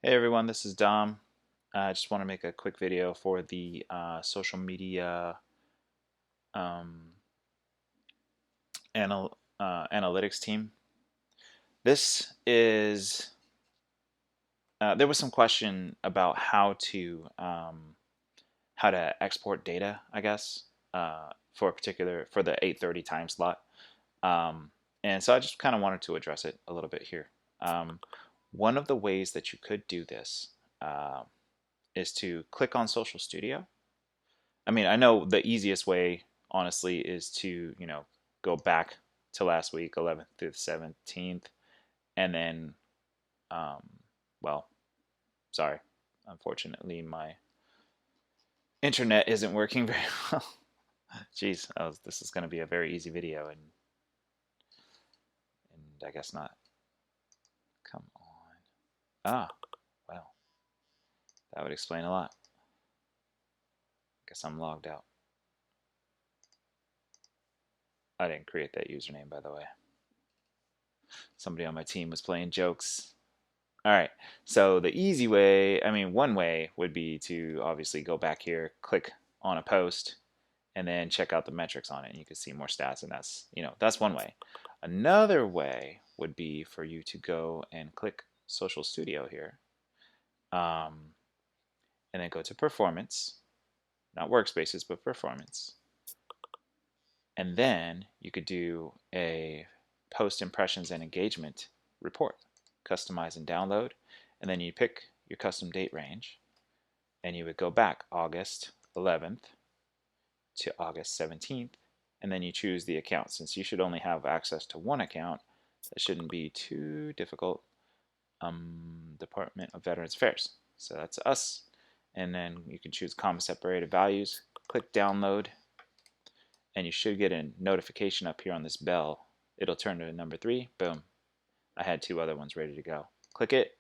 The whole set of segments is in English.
Hey everyone, this is Dom. I just want to make a quick video for the social media um, analytics team. This is there was some question about how to export data, I guess, for the 8:30 time slot, um, and so I just kind of wanted to address it a little bit here. Um, One of the ways that you could do this uh, is to click on Social Studio. I mean, I know the easiest way, honestly, is to, go back to last week, 11th through the 17th, and then, um, well, sorry, unfortunately, my internet isn't working very well. Jeez, this is going to be a very easy video, and I guess not. Come on. Ah, well, that would explain a lot. Guess I'm logged out. I didn't create that username, by the way. Somebody on my team was playing jokes. All right, so the easy way, I mean, one way would be to obviously go back here, click on a post, and then check out the metrics on it, and you can see more stats, and that's one way. Another way would be for you to go and click Social Studio here, um, and then go to Performance, not Workspaces, but Performance, and then you could do a Post Impressions and Engagement report, customize and download, and then you pick your custom date range, and you would go back August 11th to August 17th, and then you choose the account. Since you should only have access to one account, that shouldn't be too difficult. Department of Veterans Affairs. So that's us. And then you can choose comma separated values, click download, and you should get a notification up here on this bell. It'll turn to number 3. Boom. I had 2 other ones ready to go. Click it,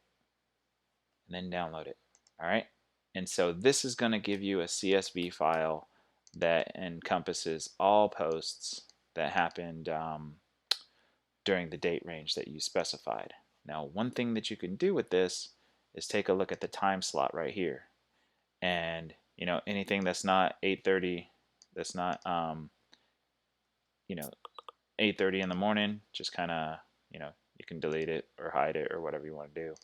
and then download it. All right. And so this is going to give you a CSV file that encompasses all posts that happened during the date range that you specified. Now, one thing that you can do with this is take a look at the time slot right here. And, anything that's not 8:30, that's not, 8:30 in the morning, just kind of, you can delete it or hide it or whatever you want to do.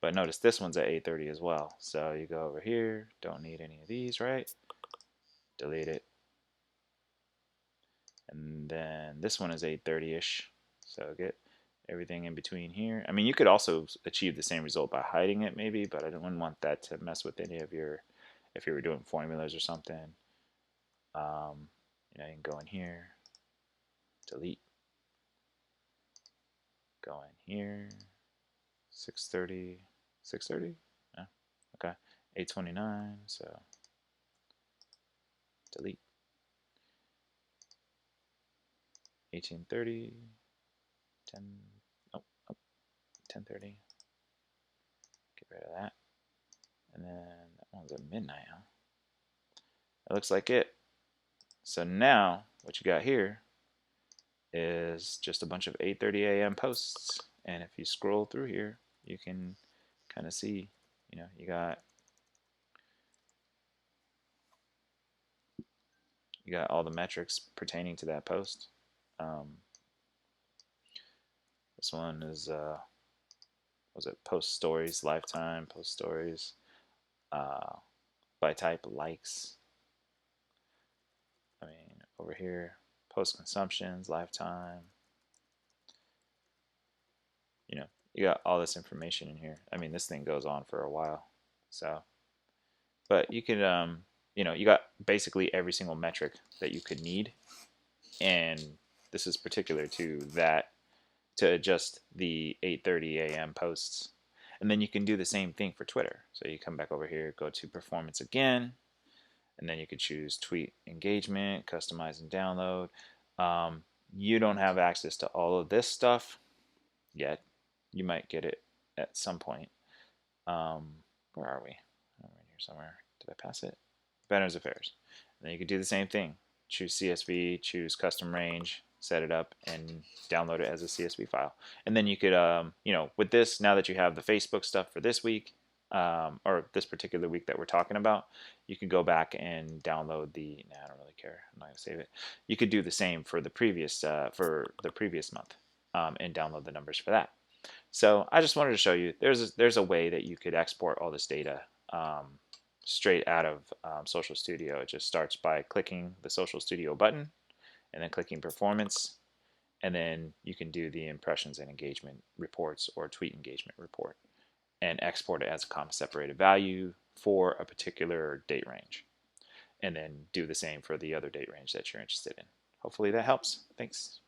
But notice this one's at 8:30 as well. So you go over here, don't need any of these, right? Delete it. And then this one is 8:30ish. So get everything in between here. I mean, you could also achieve the same result by hiding it maybe, but I wouldn't want that to mess with any of your, if you were doing formulas or something. You can go in here, delete, go in here, 6:30, 6:30? Yeah, okay, 8:29, so delete, 18:30, 10, oh, 10:30, get rid of that, and then that one's at midnight, huh? That looks like it. So now what you got here is just a bunch of 8:30 a.m. posts, and if you scroll through here, you can kind of see, you got all the metrics pertaining to that post. Um, this one is was it post stories, lifetime, post stories, uh, by type, likes. I mean, over here, post consumptions, lifetime. You got all this information in here. I mean, this thing goes on for a while. So, but you could, you got basically every single metric that you could need, and this is particular to that, to adjust the 8:30 a.m. posts. And then you can do the same thing for Twitter. So you come back over here, go to performance again, and then you could choose tweet engagement, customize and download. You don't have access to all of this stuff yet. You might get it at some point. Where are we? I'm right here somewhere. Did I pass it? Veterans Affairs. And then you could do the same thing. Choose CSV, choose custom range, set it up, and download it as a CSV file. And then you could, with this, now that you have the Facebook stuff for this week, or this particular week that we're talking about, you could go back and download the. Nah, I don't really care. I'm not gonna save it. You could do the same for the previous month, and download the numbers for that. So I just wanted to show you there's a way that you could export all this data straight out of Social Studio. It just starts by clicking the Social Studio button and then clicking Performance, and then you can do the impressions and engagement reports or tweet engagement report and export it as a comma separated value for a particular date range, and then do the same for the other date range that you're interested in. Hopefully that helps. Thanks.